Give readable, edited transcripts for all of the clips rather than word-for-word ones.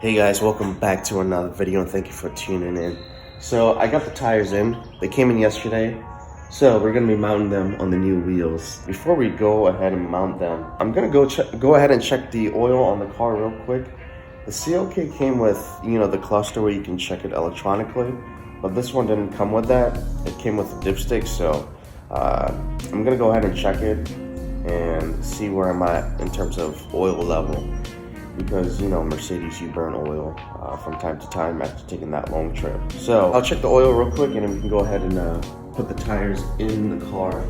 Hey guys, welcome back to another video and thank you for tuning in. So I got the tires in. They came in yesterday. So we're gonna be mounting them on the new wheels. Before we go ahead and mount them, I'm gonna go ahead and check the oil on the car real quick. The seal kit came with, the cluster where you can check it electronically, but this one didn't come with that. It came with a dipstick, so I'm gonna go ahead and check it and see where I'm at in terms of oil level. Because, Mercedes, you burn oil from time to time after taking that long trip. So I'll check the oil real quick and then we can go ahead and put the tires in the car.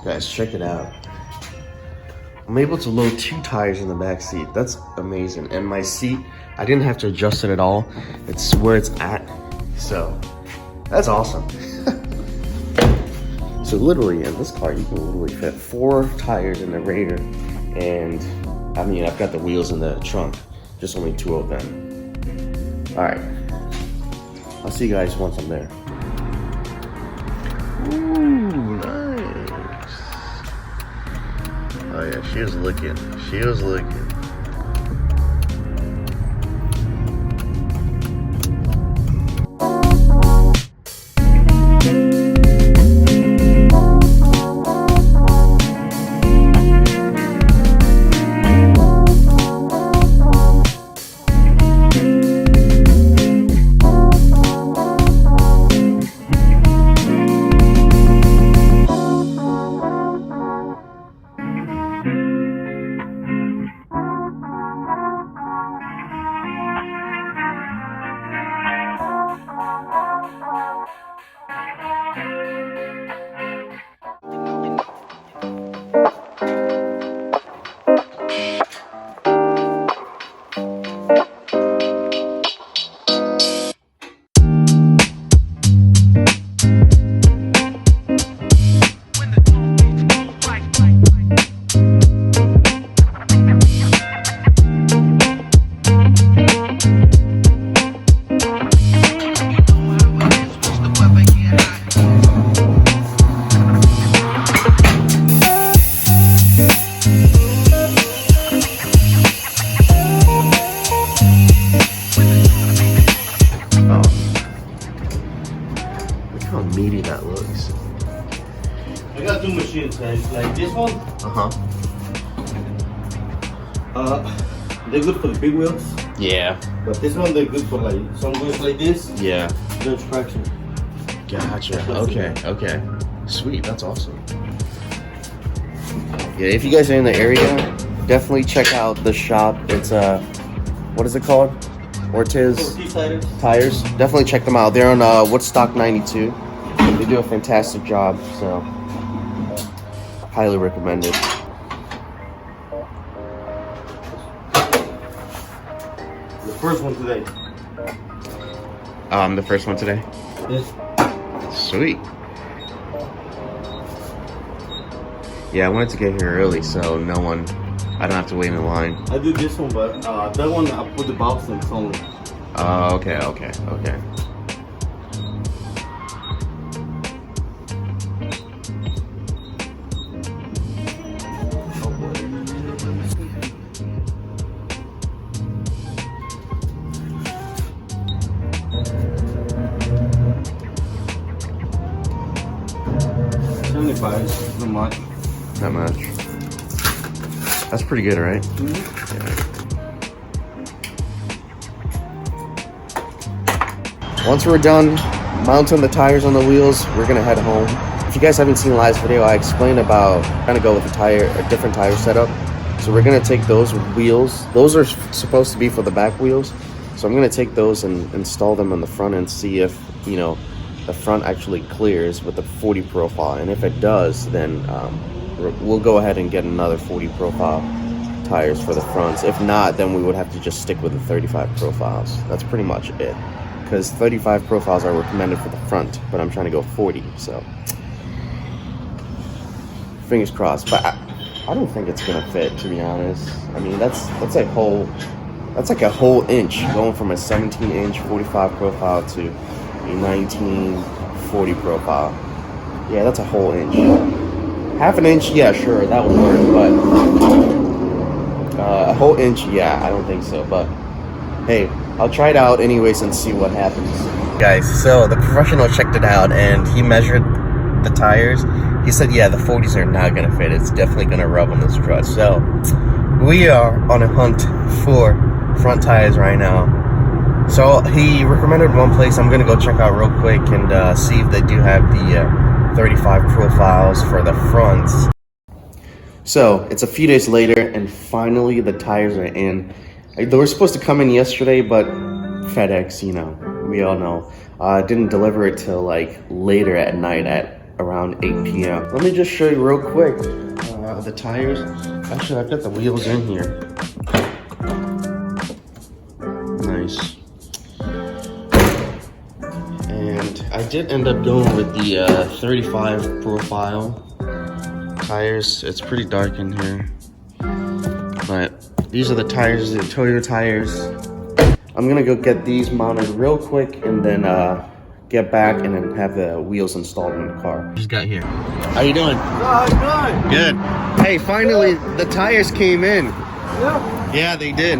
Guys, check it out. I'm able to load 2 tires in the back seat. That's amazing. And my seat, I didn't have to adjust it at all. It's where it's at. So that's awesome. So literally in this car, you can literally fit 4 tires in the Raider. And I mean, I've got the wheels in the trunk, just only 2 of them. All right, I'll see you guys once I'm there. Ooh, nice. Oh yeah, she was looking. She was looking. How meaty that looks. I got 2 machines, guys. Like this one. They're good for the big wheels. Yeah. But this one, they're good for like some wheels like this. Yeah. No traction. Gotcha. Okay. Sweet. That's awesome. Yeah. If you guys are in the area, definitely check out the shop. It's what is it called? Ortiz tires. Definitely check them out. They're on Woodstock 92. They do a fantastic job, so highly recommend it. The first one today. The first one today. Yes. Sweet. Yeah, I wanted to get here early, so I don't have to wait in line. I do this one, but that one I put the box in only. Oh, okay. $75, not much. Not much. That's pretty good, right? Mm-hmm. Yeah. Once we're done mounting the tires on the wheels, we're gonna head home. If you guys haven't seen the last video, I explained about trying to go with a different tire setup. So we're gonna take those wheels. Those are supposed to be for the back wheels. So I'm gonna take those and install them on the front and see if, the front actually clears with the 40 profile. And if it does, then we'll go ahead and get another 40 profile tires for the fronts. If not, then we would have to just stick with the 35 profiles. That's pretty much it. Because 35 profiles are recommended for the front, but I'm trying to go 40, so fingers crossed. But I don't think it's gonna fit, to be honest. I mean, that's like a whole inch going from a 17-inch 45 profile to a 1940 profile. Yeah, that's a whole inch. Half an inch, yeah, sure, that would work, but a whole inch, yeah, I don't think so. But hey, I'll try it out anyways and see what happens. Guys, so the professional checked it out and he measured the tires. He said, yeah, the 40s are not gonna fit. It's definitely gonna rub on this truck. So we are on a hunt for front tires right now. So he recommended one place I'm gonna go check out real quick and see if they do have the 35 profiles for the fronts. So it's a few days later and finally the tires are in. They were supposed to come in yesterday, but FedEx, you know, we all know, didn't deliver it till like later at night at around 8 p.m. Let me just show you real quick the tires. Actually, I've got the wheels in here. Nice. And I did end up going with the 35 profile tires. It's pretty dark in here, but these are the tires, the Toyo tires. I'm gonna go get these mounted real quick and then get back and then have the wheels installed in the car. Just got here. How you doing? Good. Good. Hey, finally the tires came in. Yeah. Yeah, they did.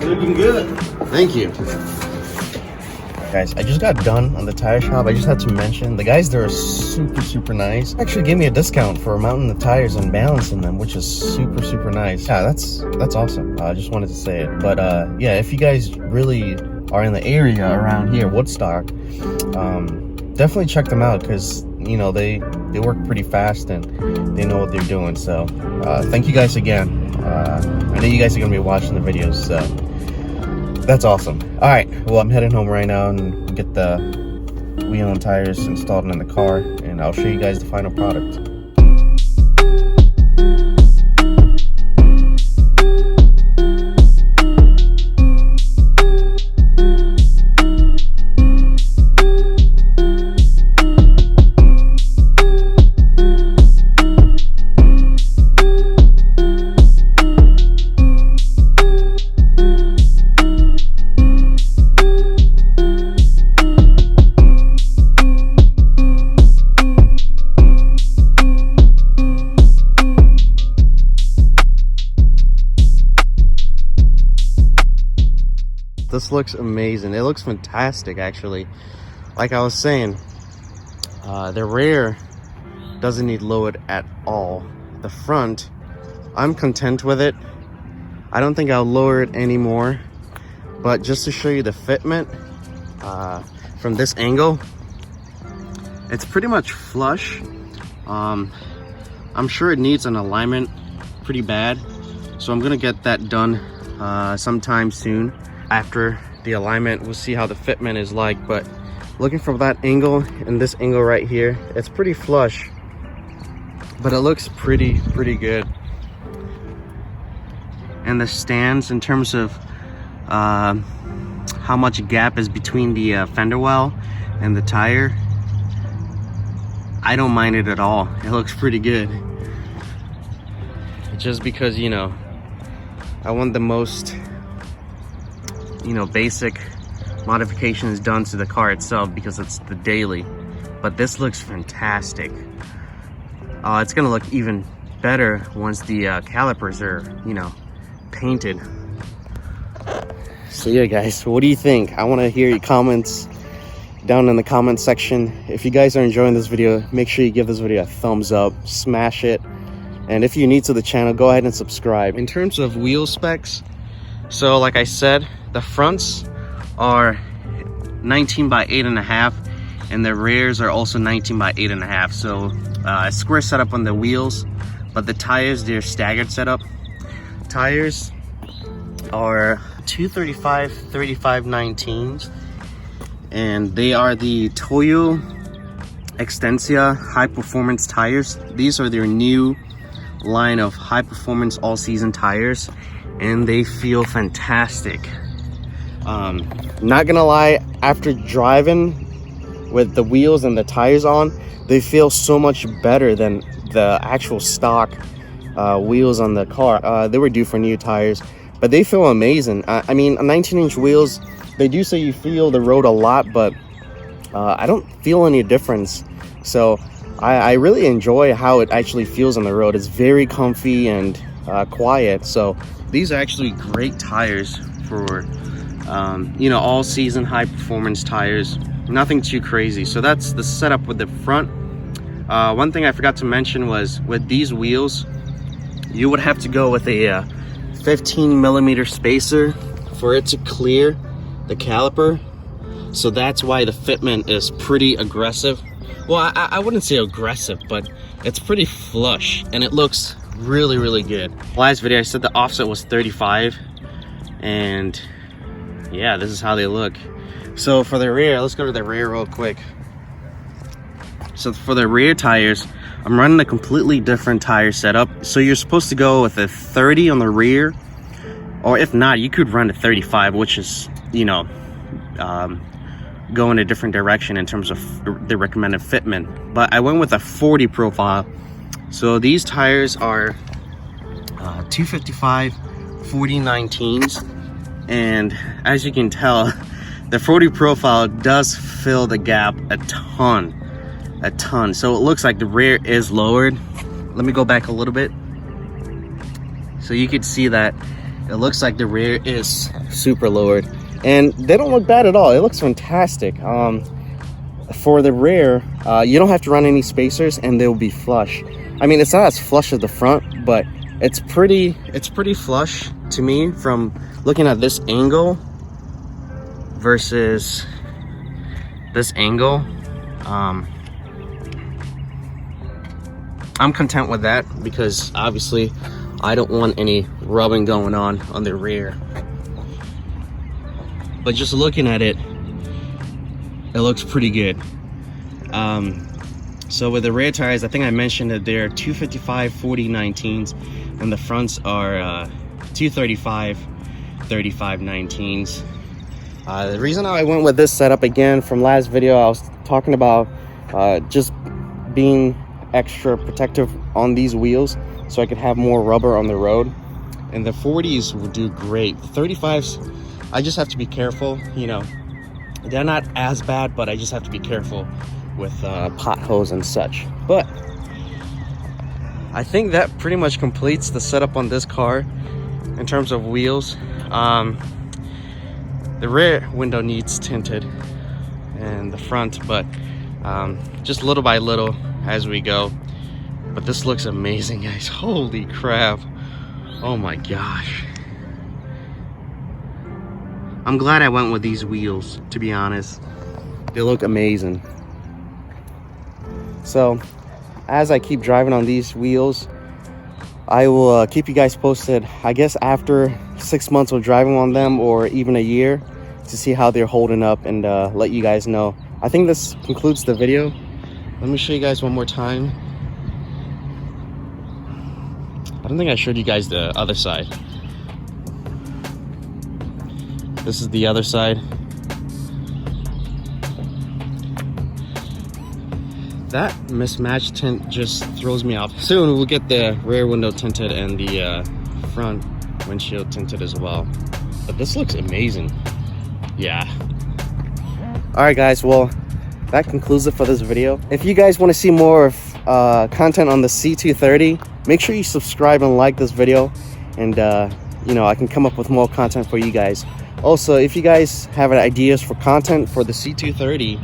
Looking good. Thank you. Guys, I just got done on the tire shop. I just had to mention, the guys there are super nice. Actually gave me a discount for mounting the tires and balancing them, which is super nice. Yeah, that's awesome. I just wanted to say it. But yeah, if you guys really are in the area around here, Woodstock, definitely check them out because, you know, they work pretty fast and they know what they're doing. So thank you guys again. I know you guys are gonna be watching the videos, so that's awesome. All right, well, I'm heading home right now and get the wheel and tires installed in the car, and I'll show you guys the final product. This looks amazing. It looks fantastic, actually. Like I was saying, the rear doesn't need lowered at all. The front, I'm content with it. I don't think I'll lower it anymore. But just to show you the fitment, from this angle, it's pretty much flush. I'm sure it needs an alignment pretty bad. So I'm gonna get that done sometime soon. After the alignment, we'll see how the fitment is like, but looking from that angle and this angle right here, it's pretty flush, but it looks pretty good. And the stands, in terms of how much gap is between the fender well and the tire, I don't mind it at all. It looks pretty good. Just because, you know, I want the most, you know, basic modifications done to the car itself because it's the daily. But this looks fantastic. It's gonna look even better once the calipers are, you know, painted. So yeah, guys, what do you think? I want to hear your comments down in the comment section. If you guys are enjoying this video, make sure you give this video a thumbs up, smash it, and if you're new to the channel, go ahead and subscribe. In terms of wheel specs, so like I said, the fronts are 19 by 8.5 and the rears are also 19 by 8.5. So a square setup on the wheels, but the tires, they're staggered setup. Tires are 235 35 19s, and they are the Toyo Extensa high performance tires. These are their new line of high performance all season tires, and they feel fantastic. Not gonna lie, after driving with the wheels and the tires on, they feel so much better than the actual stock wheels on the car. They were due for new tires, but they feel amazing. I mean, 19-inch wheels, they do say you feel the road a lot, but I don't feel any difference. So I really enjoy how it actually feels on the road. It's very comfy and quiet. So these are actually great tires for you know, all season high performance tires. Nothing too crazy. So that's the setup with the front. One thing I forgot to mention was with these wheels, you would have to go with a 15mm spacer for it to clear the caliper. So that's why the fitment is pretty aggressive. Well, I wouldn't say aggressive, but it's pretty flush and it looks really, really good. Last video I said the offset was 35, and yeah, this is how they look. So for the rear, let's go to the rear real quick. So for the rear tires, I'm running a completely different tire setup. So you're supposed to go with a 30 on the rear, or if not, you could run a 35, which is, you know, go in a different direction in terms of the recommended fitment. But I went with a 40 profile. So these tires are 255 4019s, and as you can tell, the 40 profile does fill the gap a ton. So it looks like the rear is lowered. Let me go back a little bit so you could see that it looks like the rear is super lowered, and they don't look bad at all. It looks fantastic. For the rear, you don't have to run any spacers and they'll be flush. I mean, it's not as flush as the front, but it's pretty flush to me from looking at this angle versus this angle. I'm content with that because obviously I don't want any rubbing going on the rear. But just looking at it, it looks pretty good. So with the rear tires, I think I mentioned that they're 255 4019s, and the fronts are 235 3519s. The reason I went with this setup, again, from last video, I was talking about just being extra protective on these wheels so I could have more rubber on the road. And the 40s will do great. The 35s, I just have to be careful, you know. They're not as bad, but I just have to be careful with potholes and such. But I think that pretty much completes the setup on this car in terms of wheels. The rear window needs tinted and the front, but just little by little as we go. But this looks amazing, guys. Holy crap. Oh my gosh. I'm glad I went with these wheels, to be honest. They look amazing. So as I keep driving on these wheels, I will keep you guys posted, I guess after 6 months of driving on them, or even a year, to see how they're holding up and let you guys know. I think this concludes the video. Let me show you guys one more time. I don't think I showed you guys the other side. This is the other side. That mismatched tint just throws me off. Soon we'll get the rear window tinted and the front windshield tinted as well. But this looks amazing. Yeah. Alright guys, well, that concludes it for this video. If you guys want to see more of content on the C230, make sure you subscribe and like this video, and you know, I can come up with more content for you guys. Also, if you guys have ideas for content for the C230,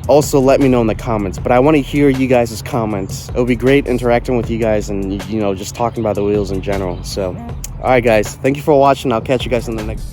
also let me know in the comments. But I want to hear you guys' comments. It would be great interacting with you guys and, you know, just talking about the wheels in general. So, alright guys, thank you for watching. I'll catch you guys in the next